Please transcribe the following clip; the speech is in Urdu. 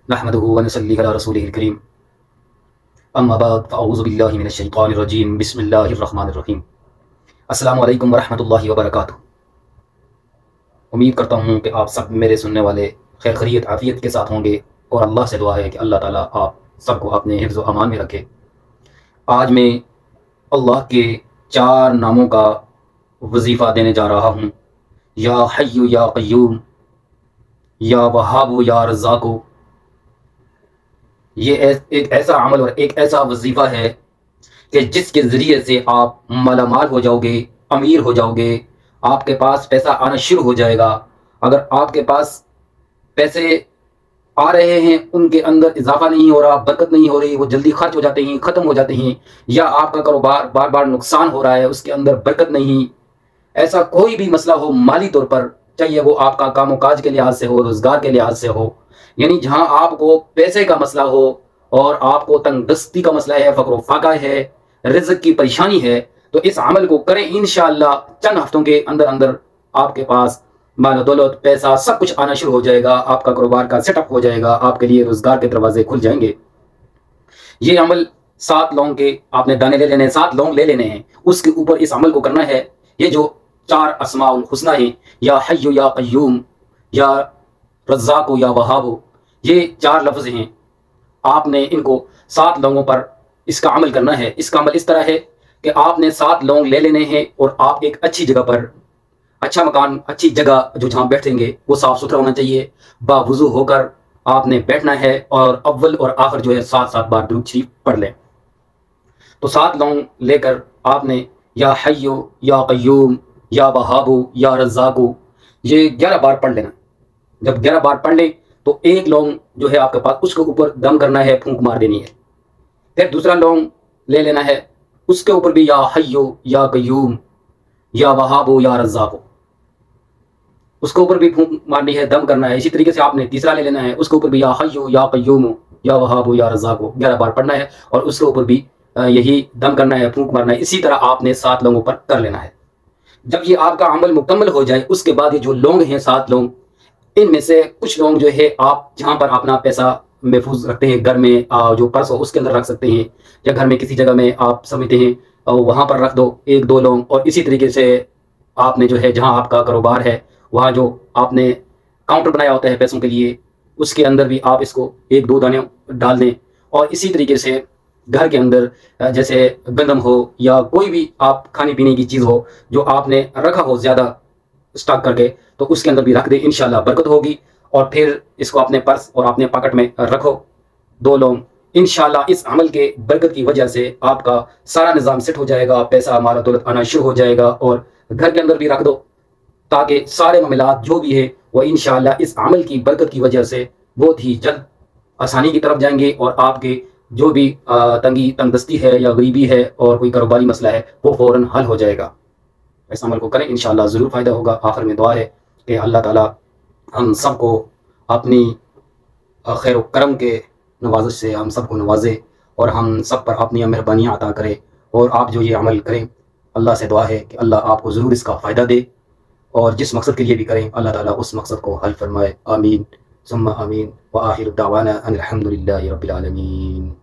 نحمده ونصلي على رسوله الكريم اما بعد فاعوذ باللہ من الشیطان الرجیم بسم اللہ الرحمن الرحیم۔ السلام علیکم ورحمۃ اللہ وبرکاتہ۔ امید کرتا ہوں کہ آپ سب میرے سننے والے خیر خیریت عافیت کے ساتھ ہوں گے، اور اللہ سے دعا ہے کہ اللہ تعالیٰ آپ سب کو اپنے حفظ و امان میں رکھے۔ آج میں اللہ کے 4 ناموں کا وظیفہ دینے جا رہا ہوں۔ یا حی یا قیوم، یا وہاب یا رزاق۔ یہ ایک ایسا عمل اور ایک ایسا وظیفہ ہے کہ جس کے ذریعے سے آپ مالا مال ہو جاؤ گے، امیر ہو جاؤ گے، آپ کے پاس پیسہ آنا شروع ہو جائے گا۔ اگر آپ کے پاس پیسے آ رہے ہیں، ان کے اندر اضافہ نہیں ہو رہا، برکت نہیں ہو رہی، وہ جلدی خرچ ہو جاتے ہیں، ختم ہو جاتے ہیں، یا آپ کا کاروبار بار بار نقصان ہو رہا ہے، اس کے اندر برکت نہیں، ایسا کوئی بھی مسئلہ ہو مالی طور پر، چاہیے وہ آپ کا کام و کاج کے لحاظ سے ہو، روزگار کے لحاظ سے ہو، یعنی جہاں آپ کو پیسے کا مسئلہ ہو اور آپ کو تنگ دستی کا مسئلہ ہے، فقر و فاقہ ہے، رزق کی پریشانی ہے، تو اس عمل کو کریں، انشاءاللہ چند ہفتوں کے اندر اندر آپ کے پاس مال و دولت، پیسہ، سب کچھ آنا شروع ہو جائے گا، آپ کا کاروبار کا سیٹ اپ ہو جائے گا، آپ کے لیے روزگار کے دروازے کھل جائیں گے۔ یہ عمل 7 لونگ کے آپ نے دانے لے لینے ہیں، 7 لونگ لے لینے ہیں، اس کے اوپر اس عمل کو کرنا ہے۔ یہ جو 4 اسماء الحسنہ ہیں، یا حی یا قیوم، یا رزاق یا وہاب، یہ 4 لفظ ہیں، آپ نے ان کو 7 لونگوں پر اس کا عمل کرنا ہے۔ اس کا عمل اس طرح ہے کہ آپ نے 7 لونگ لے لینے ہیں، اور آپ ایک اچھی جگہ پر، اچھا مکان، اچھی جگہ جو جہاں بیٹھیں گے وہ صاف ستھرا ہونا چاہیے، باوضو ہو کر آپ نے بیٹھنا ہے، اور اول اور آخر جو ہے 7 بار درود شریف پڑھ لیں۔ تو 7 لونگ لے کر آپ نے یا حی یا قیوم، یا وہاب یا رزاق، یہ 11 بار پڑھ لینا۔ جب 11 بار پڑھ لیں تو ایک لونگ جو ہے آپ کے پاس، اس کے اوپر دم کرنا ہے، پھونک مار دینی ہے۔ پھر دوسرا لونگ لے لینا ہے، اس کے اوپر بھی یا حی یا قیوم، یا وہاب یا رزاق، اس کے اوپر بھی پھونک مارنی ہے، دم کرنا ہے۔ اسی طریقے سے آپ نے تیسرا لے لینا ہے، اس کے اوپر بھی یا حی یا قیوم، یا وہاب یا رزاق 11 بار پڑھنا ہے، اور اس کے اوپر بھی یہی دم کرنا ہے، پھونک مارنا ہے۔ اسی طرح آپ نے 7 لونگوں پر کر لینا ہے۔ جب یہ آپ کا عمل مکمل ہو جائے، اس کے بعد یہ جو لونگ ہیں 7 لونگ، ان میں سے کچھ لونگ جو ہے آپ جہاں پر اپنا پیسہ محفوظ رکھتے ہیں، گھر میں جو پرس ہو اس کے اندر رکھ سکتے ہیں، یا گھر میں کسی جگہ میں آپ سمجھتے ہیں وہاں پر رکھ دو 1-2 لونگ۔ اور اسی طریقے سے آپ نے جو ہے جہاں آپ کا کاروبار ہے، وہاں جو آپ نے کاؤنٹر بنایا ہوتا ہے پیسوں کے لیے، اس کے اندر بھی آپ اس کو 1-2 دانے ڈال دیں۔ اور اسی طریقے سے گھر کے اندر جیسے گندم ہو، یا کوئی بھی آپ کھانے پینے کی چیز ہو جو آپ نے رکھا ہو زیادہ اسٹاک کر کے، تو اس کے اندر بھی رکھ دیں، انشاءاللہ برکت ہوگی۔ اور پھر اس کو اپنے پرس اور اپنے پاکٹ میں رکھو 2 لونگ، انشاءاللہ اس عمل کے برکت کی وجہ سے آپ کا سارا نظام سیٹ ہو جائے گا، پیسہ مال و دولت آنا شروع ہو جائے گا۔ اور گھر کے اندر بھی رکھ دو، تاکہ سارے معاملات جو بھی ہے وہ انشاءاللہ اس عمل کی برکت کی وجہ سے بہت ہی جلد آسانی کی طرف جائیں گے، اور آپ کے جو بھی تنگ دستی ہے یا غریبی ہے اور کوئی کاروباری مسئلہ ہے وہ فوراً حل ہو جائے گا۔ اس عمل کو کریں، انشاءاللہ ضرور فائدہ ہوگا۔ آخر میں دعا ہے کہ اللہ تعالیٰ ہم سب کو اپنی خیر و کرم کے نوازش سے ہم سب کو نوازے، اور ہم سب پر اپنی مہربانیاں عطا کرے۔ اور آپ جو یہ عمل کریں، اللہ سے دعا ہے کہ اللہ آپ کو ضرور اس کا فائدہ دے، اور جس مقصد کے لیے بھی کریں اللہ تعالیٰ اس مقصد کو حل فرمائے۔ آمین ثم آمین، وآخر دعوانا ان الحمد للہ رب العالمین۔